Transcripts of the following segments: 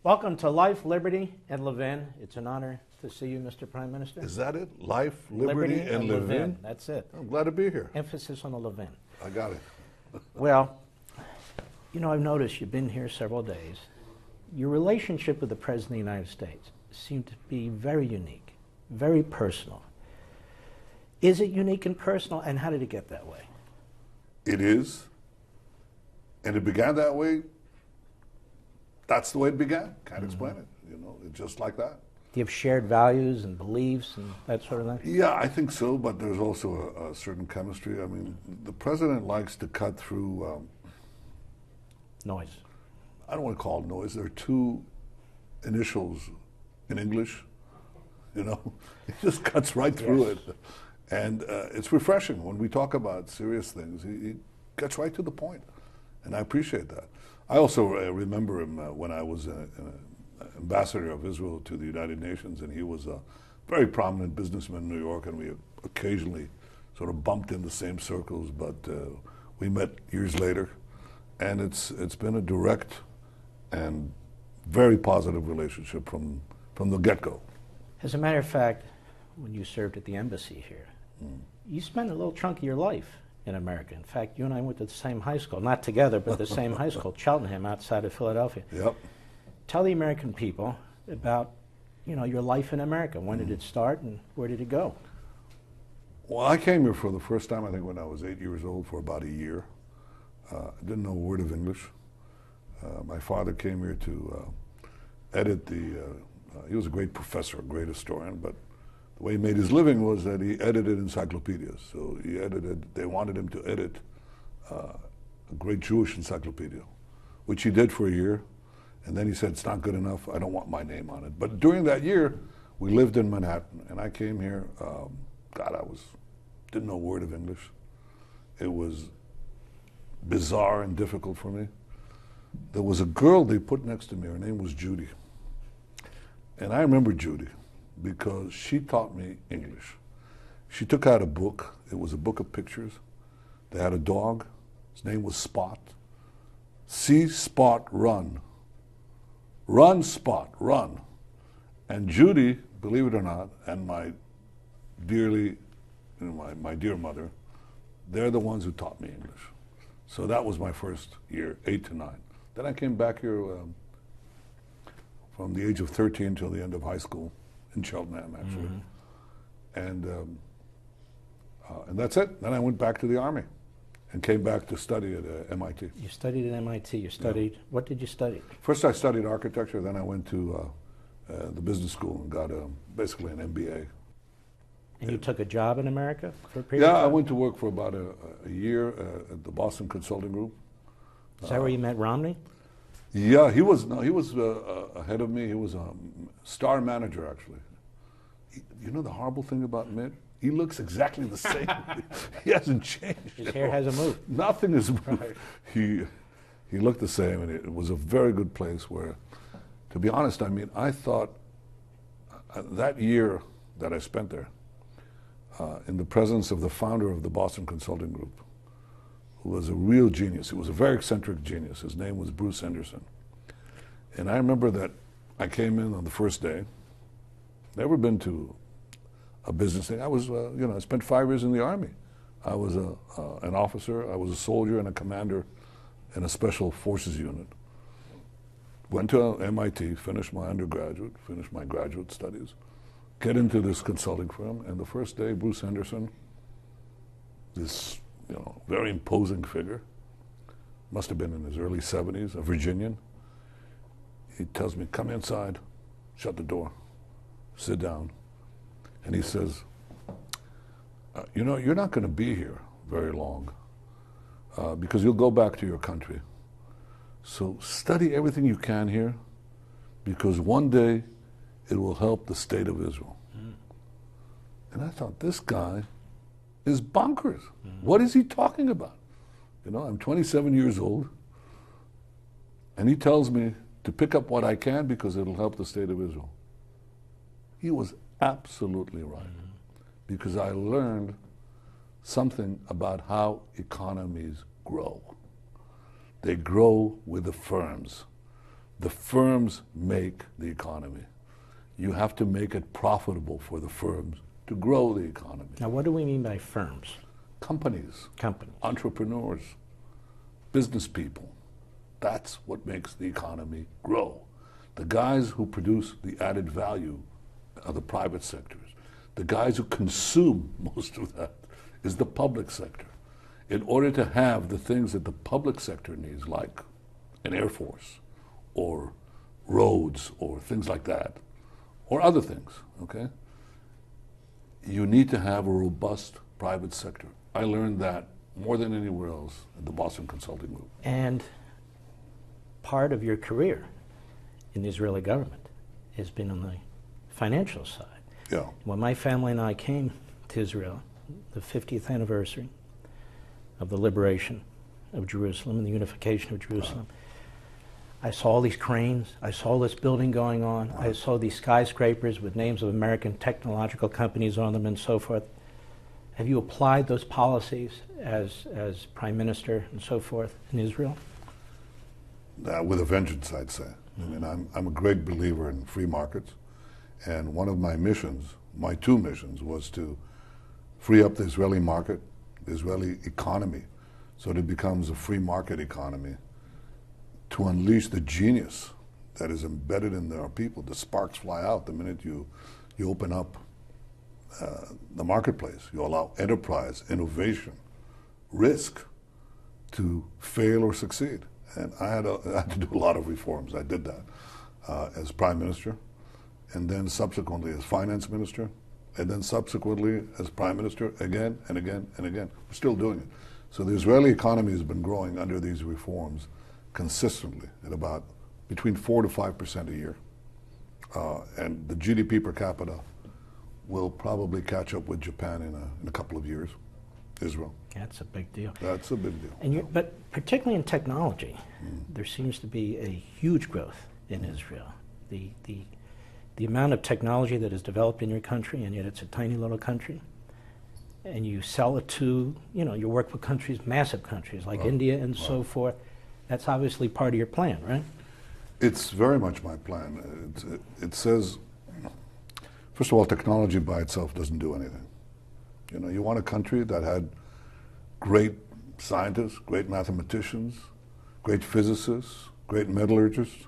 Welcome to Life, Liberty, and Levin. It's an honor to see you, Mr. Prime Minister. Is that it? Life, Liberty, and Levin? That's it. I'm glad to be here. Emphasis on the Levin. I got it. Well, you know, I've noticed you've been here several days. Your relationship with the President of the United States seemed to be very unique, very personal. Is it unique and personal, and how did it get that way? It is. And it began that way. That's the way it began. Can't explain it. You know, it's just like that. Do you have shared values and beliefs and that sort of thing? Yeah, I think so, but there's also a certain chemistry. I mean, the president likes to cut through Noise. I don't want to call it noise. There are two initials in English, you know. He just cuts right through it. And it's refreshing when we talk about serious things. He gets right to the point, and I appreciate that. I also remember him when I was an ambassador of Israel to the United Nations, and he was a very prominent businessman in New York, and we occasionally sort of bumped in the same circles, but we met years later, and it's been a direct and very positive relationship from the get-go. As a matter of fact, when you served at the embassy here, you spent a little chunk of your life in America. In fact, you and I went to the same high school, not together, but the same high school, Cheltenham, outside of Philadelphia. Yep. Tell the American people about, you know, your life in America. When did it start, and where did it go? Well, I came here for the first time, I think, when I was 8 years old, for about a year. I didn't know a word of English. My father came here to edit he was a great professor, a great historian, but the way he made his living was that he edited encyclopedias. So they wanted him to edit a great Jewish encyclopedia, which he did for a year. And then he said, it's not good enough, I don't want my name on it. But during that year, we lived in Manhattan, and I came here, didn't know a word of English. It was bizarre and difficult for me. There was a girl they put next to me, her name was Judy. And I remember Judy because she taught me English. She took out a book, it was a book of pictures. They had a dog, his name was Spot. See Spot run. Run, Spot, run. And Judy, believe it or not, and my dear mother, they're the ones who taught me English. So that was my first year, 8 to 9. Then I came back here from the age of 13 till the end of high school in Cheltenham, actually. And that's it. Then I went back to the Army and came back to study at MIT. You studied at MIT. You studied, what did you study? First I studied architecture, then I went to the business school and got basically an MBA. And you took a job in America for a period of time? Yeah, I went to work for about a year at the Boston Consulting Group. Is that where you met Romney? Yeah, he was ahead of me. He was a star manager, actually. You know the horrible thing about Mitt? He looks exactly the same. He hasn't changed. His hair hasn't moved. Nothing has moved. Right. He looked the same, and it was a very good place where, to be honest, I mean, I thought that year that I spent there, in the presence of the founder of the Boston Consulting Group, who was a real genius. He was a very eccentric genius. His name was Bruce Henderson. And I remember that I came in on the first day, never been to a business thing. I was, I spent 5 years in the Army. I was an officer, I was a soldier and a commander in a special forces unit. Went to MIT, finished my undergraduate, finished my graduate studies, get into this consulting firm, and the first day, Bruce Henderson, this very imposing figure, must have been in his early 70s, a Virginian. He tells me, come inside, shut the door, sit down. And he says, you're not going to be here very long because you'll go back to your country. So study everything you can here because one day it will help the state of Israel. And I thought, this guy is bonkers. What is he talking about? I'm 27 years old, and he tells me to pick up what I can because it'll help the state of Israel. He was absolutely right, because I learned something about how economies grow. They grow with the firms. The firms make the economy. You have to make it profitable for the firms to grow the economy. Now, what do we mean by firms? Companies, Companies. entrepreneurs, business people. That's what makes the economy grow. The guys who produce the added value are the private sectors. The guys who consume most of that is the public sector. In order to have the things that the public sector needs, like an air force or roads or things like that, or other things, okay? You need to have a robust private sector. I learned that more than anywhere else at the Boston Consulting Group. And part of your career in the Israeli government has been on the financial side. Yeah. When my family and I came to Israel, the 50th anniversary of the liberation of Jerusalem and the unification of Jerusalem, I saw all these cranes, I saw this building going on, I saw these skyscrapers with names of American technological companies on them and so forth. Have you applied those policies as Prime Minister and so forth in Israel? With a vengeance, I'd say. I mean, I'm a great believer in free markets, and one of my missions, my two missions, was to free up the Israeli market, the Israeli economy, so that it becomes a free market economy, to unleash the genius that is embedded in our people. The sparks fly out the minute you open up the marketplace. You allow enterprise, innovation, risk to fail or succeed. And I had to do a lot of reforms. I did that as Prime Minister, and then subsequently as Finance Minister, and then subsequently as Prime Minister again and again and again. We're still doing it. So the Israeli economy has been growing under these reforms consistently at about between 4 to 5% a year. And the GDP per capita will probably catch up with Japan in a couple of years, Israel. That's a big deal. That's a big deal. And but particularly in technology, there seems to be a huge growth in Israel. The amount of technology that is developed in your country, and yet it's a tiny little country, and you sell it to, you work with countries, massive countries like India and so forth. That's obviously part of your plan, right? It's very much my plan. It says, first of all, technology by itself doesn't do anything. You want a country that had great scientists, great mathematicians, great physicists, great metallurgists.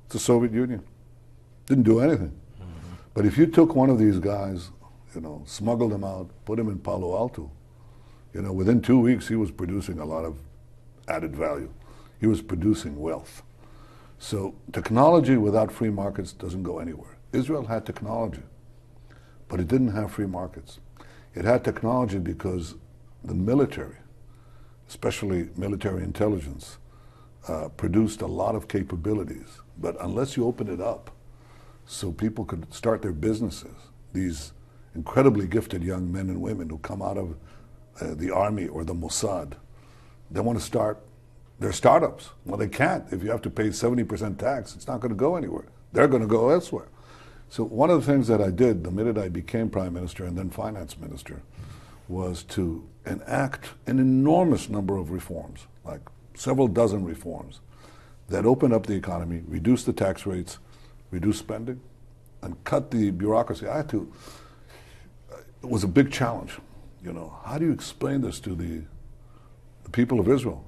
It's the Soviet Union. Didn't do anything. But if you took one of these guys, smuggled him out, put him in Palo Alto, within 2 weeks he was producing a lot of added value. He was producing wealth. So technology without free markets doesn't go anywhere. Israel had technology, but it didn't have free markets. It had technology because the military, especially military intelligence, produced a lot of capabilities. But unless you open it up so people could start their businesses, these incredibly gifted young men and women who come out of the army or the Mossad, they want to start their startups. Well, they can't. If you have to pay 70% tax, it's not going to go anywhere. They're going to go elsewhere. So one of the things that I did the minute I became Prime Minister and then Finance Minister was to enact an enormous number of reforms, like several dozen reforms, that opened up the economy, reduced the tax rates, reduced spending, and cut the bureaucracy. It was a big challenge. How do you explain this to the people of Israel,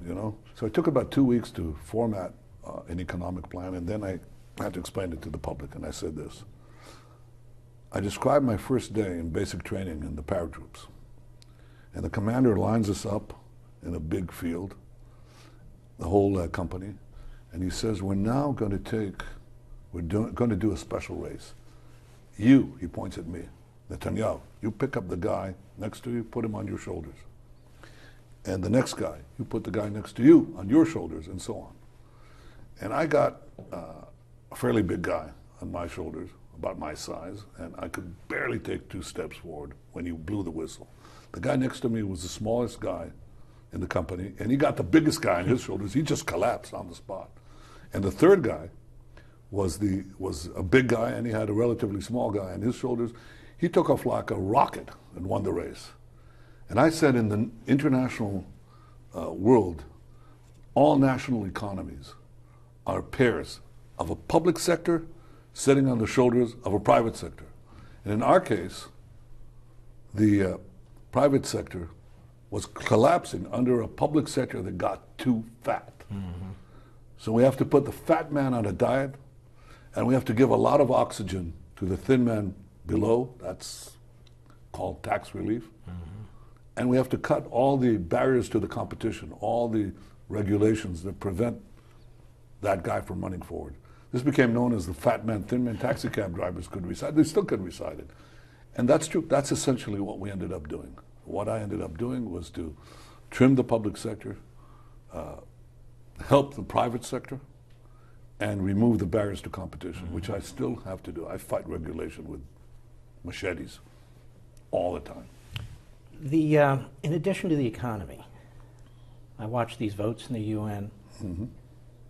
So it took about 2 weeks to format an economic plan, and then I had to explain it to the public, and I said this. I described my first day in basic training in the paratroops, and the commander lines us up in a big field, the whole company, and he says, we're going to do a special race. You, he points at me, Netanyahu, you pick up the guy next to you, put him on your shoulders. And the next guy, you put the guy next to you on your shoulders, and so on. And I got a fairly big guy on my shoulders, about my size, and I could barely take 2 steps forward when he blew the whistle. The guy next to me was the smallest guy in the company, and he got the biggest guy on his shoulders. He just collapsed on the spot. And the third guy was a big guy, and he had a relatively small guy on his shoulders. He took off like a rocket and won the race. And I said, in the international world, all national economies are pairs of a public sector sitting on the shoulders of a private sector. And in our case, the private sector was collapsing under a public sector that got too fat. Mm-hmm. So we have to put the fat man on a diet, and we have to give a lot of oxygen to the thin man below. That's called tax relief. Mm-hmm. And we have to cut all the barriers to the competition, all the regulations that prevent that guy from running forward. This became known as the fat man, thin man. Taxi cab drivers could recite. They still could recite it. And that's true. That's essentially what we ended up doing. What I ended up doing was to trim the public sector, help the private sector, and remove the barriers to competition, which I still have to do. I fight regulation with machetes all the time. In addition to the economy, I watch these votes in the UN. Mm-hmm.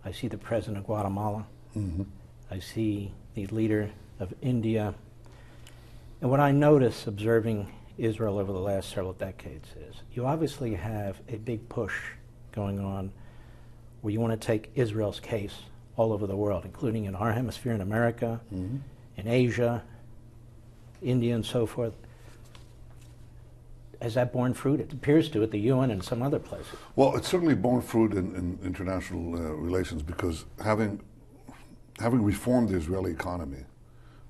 I see the president of Guatemala. Mm-hmm. I see the leader of India. And what I notice observing Israel over the last several decades is you obviously have a big push going on where you want to take Israel's case all over the world, including in our hemisphere in America, mm-hmm. in Asia, India, and so forth. Has that borne fruit? It appears to at the UN and some other places. Well, it's certainly borne fruit in international relations because having reformed the Israeli economy,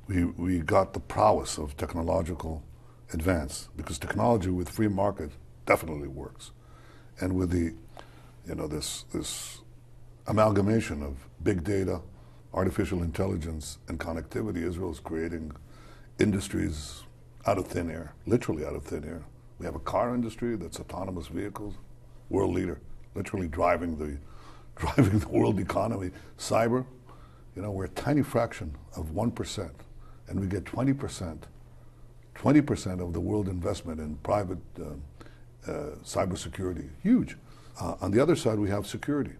we got the prowess of technological advance because technology with free market definitely works, and with the, this amalgamation of big data, artificial intelligence, and connectivity, Israel is creating industries out of thin air, literally out of thin air. We have a car industry that's autonomous vehicles, world leader, literally driving the world economy. Cyber, we're a tiny fraction of 1%, and we get 20% of the world investment in private cybersecurity. Huge. On the other side, we have security.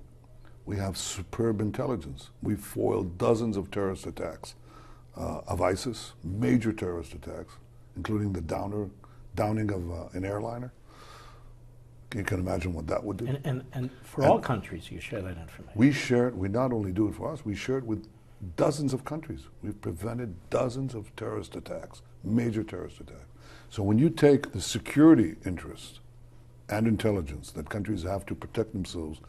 We have superb intelligence. We've foiled dozens of terrorist attacks of ISIS, major terrorist attacks, including the downing of an airliner. You can imagine what that would do. And for all countries, you share that information. We not only do it for us, we share it with dozens of countries. We've prevented dozens of terrorist attacks, major terrorist attacks. So when you take the security interests and intelligence that countries have to protect themselves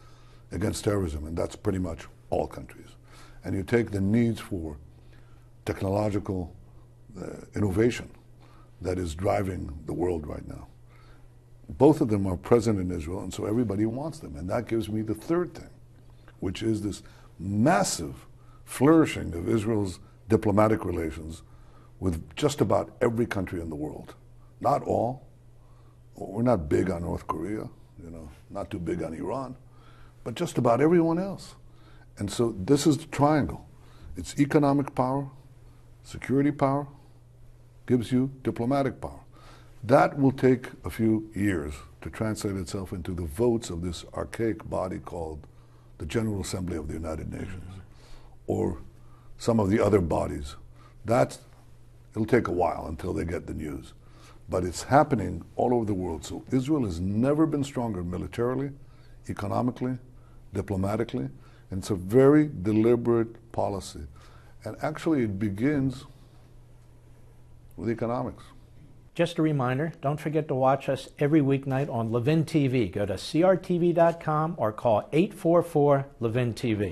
against terrorism, and that's pretty much all countries, and you take the needs for technological innovation that is driving the world right now. Both of them are present in Israel, and so everybody wants them. And that gives me the third thing, which is this massive flourishing of Israel's diplomatic relations with just about every country in the world. Not all. We're not big on North Korea, not too big on Iran, but just about everyone else. And so this is the triangle. It's economic power, security power, gives you diplomatic power. That will take a few years to translate itself into the votes of this archaic body called the General Assembly of the United Nations, or some of the other bodies. It'll take a while until they get the news. But it's happening all over the world. So Israel has never been stronger militarily, economically, diplomatically, and it's a very deliberate policy. And actually it begins with economics. Just a reminder, don't forget to watch us every weeknight on Levin TV. Go to crtv.com or call 844-LEVIN-TV.